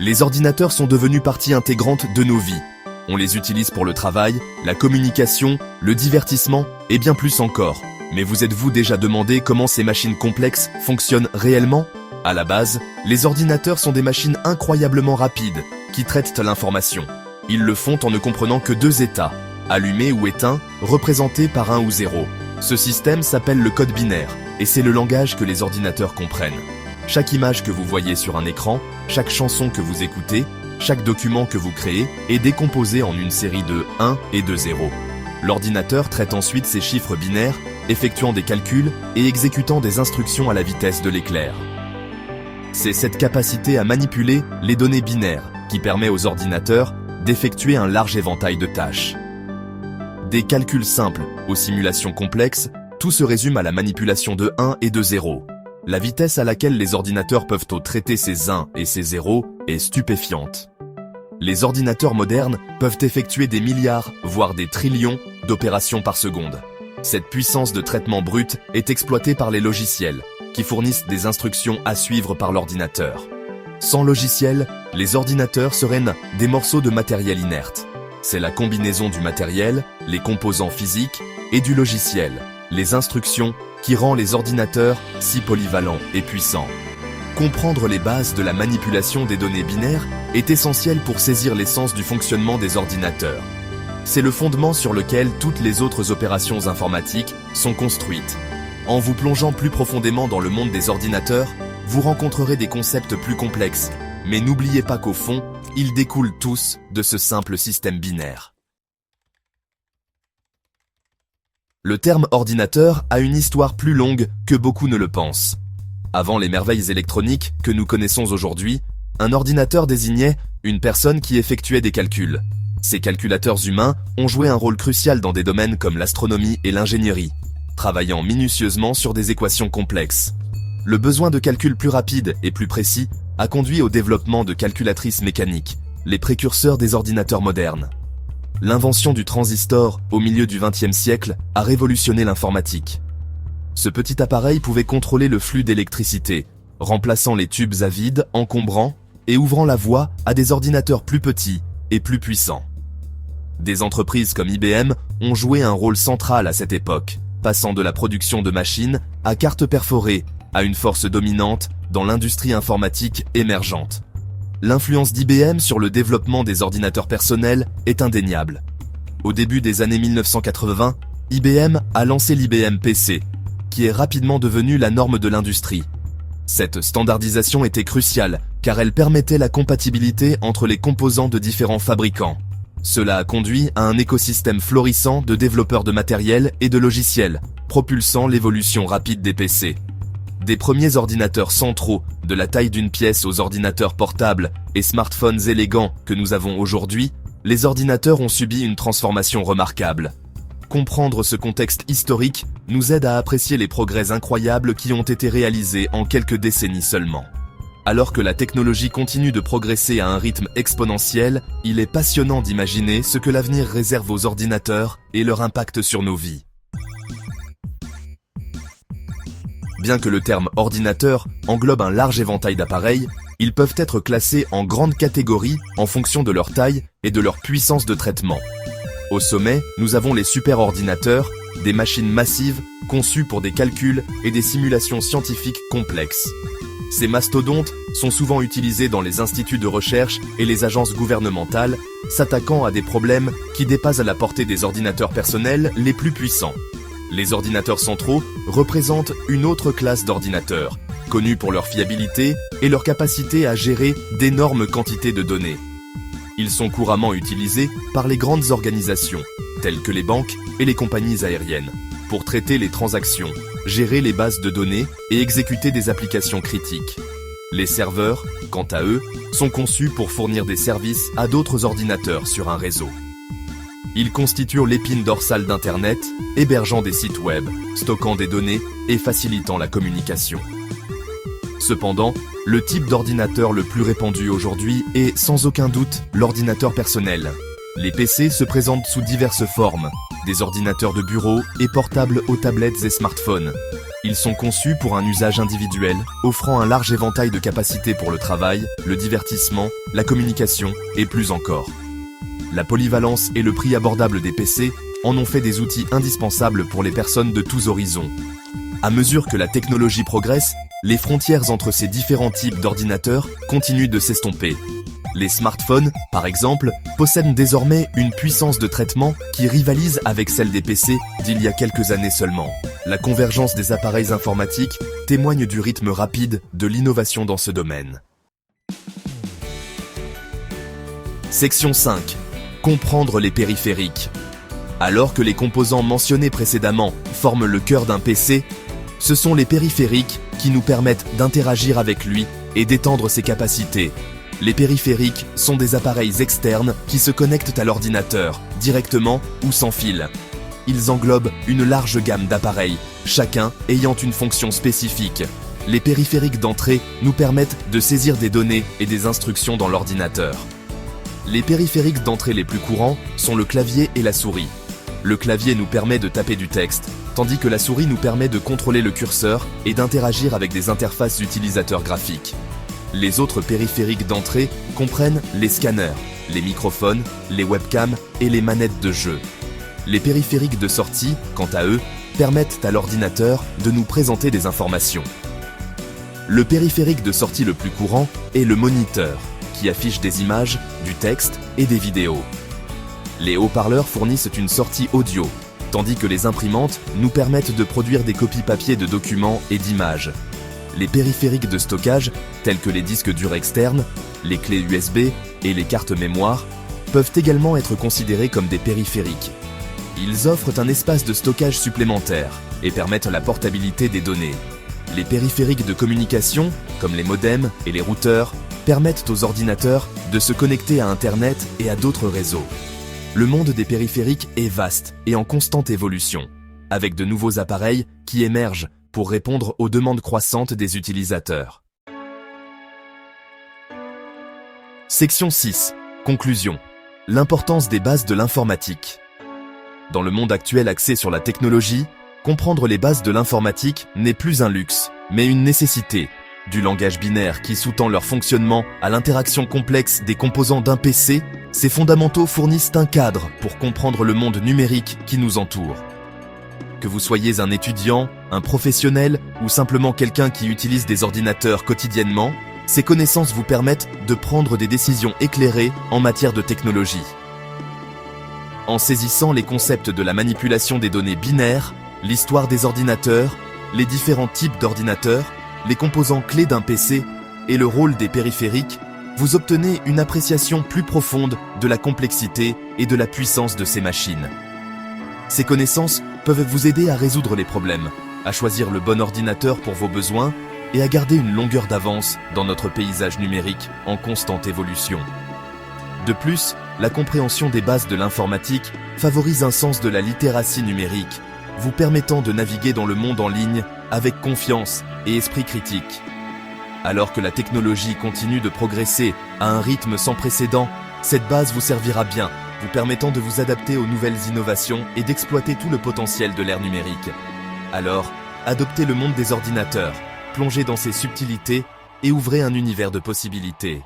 Les ordinateurs sont devenus partie intégrante de nos vies. On les utilise pour le travail, la communication, le divertissement et bien plus encore. Mais vous êtes-vous déjà demandé comment ces machines complexes fonctionnent réellement ? À la base, les ordinateurs sont des machines incroyablement rapides qui traitent l'information. Ils le font en ne comprenant que deux états, allumé ou éteint, représentés par 1 ou 0. Ce système s'appelle le code binaire, et c'est le langage que les ordinateurs comprennent. Chaque image que vous voyez sur un écran, chaque chanson que vous écoutez, chaque document que vous créez est décomposé en une série de 1 et de 0. L'ordinateur traite ensuite ces chiffres binaires, effectuant des calculs et exécutant des instructions à la vitesse de l'éclair. C'est cette capacité à manipuler les données binaires qui permet aux ordinateurs d'effectuer un large éventail de tâches. Des calculs simples aux simulations complexes, tout se résume à la manipulation de 1 et de 0. La vitesse à laquelle les ordinateurs peuvent traiter ces 1 et ces 0 est stupéfiante. Les ordinateurs modernes peuvent effectuer des milliards, voire des trillions d'opérations par seconde. Cette puissance de traitement brut est exploitée par les logiciels, qui fournissent des instructions à suivre par l'ordinateur. Sans logiciel, les ordinateurs seraient des morceaux de matériel inerte. C'est la combinaison du matériel, les composants physiques, et du logiciel, les instructions, qui rend les ordinateurs si polyvalents et puissants. Comprendre les bases de la manipulation des données binaires est essentiel pour saisir l'essence du fonctionnement des ordinateurs. C'est le fondement sur lequel toutes les autres opérations informatiques sont construites. En vous plongeant plus profondément dans le monde des ordinateurs, vous rencontrerez des concepts plus complexes, mais n'oubliez pas qu'au fond, ils découlent tous de ce simple système binaire. Le terme ordinateur a une histoire plus longue que beaucoup ne le pensent. Avant les merveilles électroniques que nous connaissons aujourd'hui, un ordinateur désignait une personne qui effectuait des calculs. Ces calculateurs humains ont joué un rôle crucial dans des domaines comme l'astronomie et l'ingénierie, travaillant minutieusement sur des équations complexes. Le besoin de calculs plus rapides et plus précis a conduit au développement de calculatrices mécaniques, les précurseurs des ordinateurs modernes. L'invention du transistor au milieu du XXe siècle a révolutionné l'informatique. Ce petit appareil pouvait contrôler le flux d'électricité, remplaçant les tubes à vide encombrants et ouvrant la voie à des ordinateurs plus petits et plus puissants. Des entreprises comme IBM ont joué un rôle central à cette époque, passant de la production de machines à cartes perforées à une force dominante dans l'industrie informatique émergente. L'influence d'IBM sur le développement des ordinateurs personnels est indéniable. Au début des années 1980, IBM a lancé l'IBM PC, qui est rapidement devenu la norme de l'industrie. Cette standardisation était cruciale, car elle permettait la compatibilité entre les composants de différents fabricants. Cela a conduit à un écosystème florissant de développeurs de matériel et de logiciels, propulsant l'évolution rapide des PC. Des premiers ordinateurs centraux, de la taille d'une pièce aux ordinateurs portables et smartphones élégants que nous avons aujourd'hui, les ordinateurs ont subi une transformation remarquable. Comprendre ce contexte historique nous aide à apprécier les progrès incroyables qui ont été réalisés en quelques décennies seulement. Alors que la technologie continue de progresser à un rythme exponentiel, il est passionnant d'imaginer ce que l'avenir réserve aux ordinateurs et leur impact sur nos vies. Bien que le terme ordinateur englobe un large éventail d'appareils, ils peuvent être classés en grandes catégories en fonction de leur taille et de leur puissance de traitement. Au sommet, nous avons les superordinateurs, des machines massives conçues pour des calculs et des simulations scientifiques complexes. Ces mastodontes sont souvent utilisés dans les instituts de recherche et les agences gouvernementales, s'attaquant à des problèmes qui dépassent à la portée des ordinateurs personnels les plus puissants. Les ordinateurs centraux représentent une autre classe d'ordinateurs, connus pour leur fiabilité et leur capacité à gérer d'énormes quantités de données. Ils sont couramment utilisés par les grandes organisations, telles que les banques et les compagnies aériennes, pour traiter les transactions, gérer les bases de données et exécuter des applications critiques. Les serveurs, quant à eux, sont conçus pour fournir des services à d'autres ordinateurs sur un réseau. Ils constituent l'épine dorsale d'Internet, hébergeant des sites web, stockant des données et facilitant la communication. Cependant, le type d'ordinateur le plus répandu aujourd'hui est sans aucun doute l'ordinateur personnel. Les PC se présentent sous diverses formes, des ordinateurs de bureau et portables aux tablettes et smartphones. Ils sont conçus pour un usage individuel, offrant un large éventail de capacités pour le travail, le divertissement, la communication et plus encore. La polyvalence et le prix abordable des PC en ont fait des outils indispensables pour les personnes de tous horizons. À mesure que la technologie progresse, les frontières entre ces différents types d'ordinateurs continuent de s'estomper. Les smartphones, par exemple, possèdent désormais une puissance de traitement qui rivalise avec celle des PC d'il y a quelques années seulement. La convergence des appareils informatiques témoigne du rythme rapide de l'innovation dans ce domaine. Section 5. Comprendre les périphériques. Alors que les composants mentionnés précédemment forment le cœur d'un PC, ce sont les périphériques qui nous permettent d'interagir avec lui et d'étendre ses capacités. Les périphériques sont des appareils externes qui se connectent à l'ordinateur, directement ou sans fil. Ils englobent une large gamme d'appareils, chacun ayant une fonction spécifique. Les périphériques d'entrée nous permettent de saisir des données et des instructions dans l'ordinateur. Les périphériques d'entrée les plus courants sont le clavier et la souris. Le clavier nous permet de taper du texte, tandis que la souris nous permet de contrôler le curseur et d'interagir avec des interfaces utilisateurs graphiques. Les autres périphériques d'entrée comprennent les scanners, les microphones, les webcams et les manettes de jeu. Les périphériques de sortie, quant à eux, permettent à l'ordinateur de nous présenter des informations. Le périphérique de sortie le plus courant est le moniteur, qui affiche des images, du texte et des vidéos. Les haut-parleurs fournissent une sortie audio, tandis que les imprimantes nous permettent de produire des copies papier de documents et d'images. Les périphériques de stockage, tels que les disques durs externes, les clés USB et les cartes mémoire, peuvent également être considérés comme des périphériques. Ils offrent un espace de stockage supplémentaire et permettent la portabilité des données. Les périphériques de communication, comme les modems et les routeurs, permettent aux ordinateurs de se connecter à Internet et à d'autres réseaux. Le monde des périphériques est vaste et en constante évolution, avec de nouveaux appareils qui émergent pour répondre aux demandes croissantes des utilisateurs. Section 6. Conclusion. L'importance des bases de l'informatique. Dans le monde actuel axé sur la technologie, comprendre les bases de l'informatique n'est plus un luxe, mais une nécessité. Du langage binaire qui sous-tend leur fonctionnement à l'interaction complexe des composants d'un PC, ces fondamentaux fournissent un cadre pour comprendre le monde numérique qui nous entoure. Que vous soyez un étudiant, un professionnel ou simplement quelqu'un qui utilise des ordinateurs quotidiennement, ces connaissances vous permettent de prendre des décisions éclairées en matière de technologie. En saisissant les concepts de la manipulation des données binaires, l'histoire des ordinateurs, les différents types d'ordinateurs, les composants clés d'un PC et le rôle des périphériques, vous obtenez une appréciation plus profonde de la complexité et de la puissance de ces machines. Ces connaissances peuvent vous aider à résoudre les problèmes, à choisir le bon ordinateur pour vos besoins et à garder une longueur d'avance dans notre paysage numérique en constante évolution. De plus, la compréhension des bases de l'informatique favorise un sens de la littératie numérique, vous permettant de naviguer dans le monde en ligne avec confiance et esprit critique. Alors que la technologie continue de progresser à un rythme sans précédent, cette base vous servira bien, vous permettant de vous adapter aux nouvelles innovations et d'exploiter tout le potentiel de l'ère numérique. Alors, adoptez le monde des ordinateurs, plongez dans ses subtilités et ouvrez un univers de possibilités.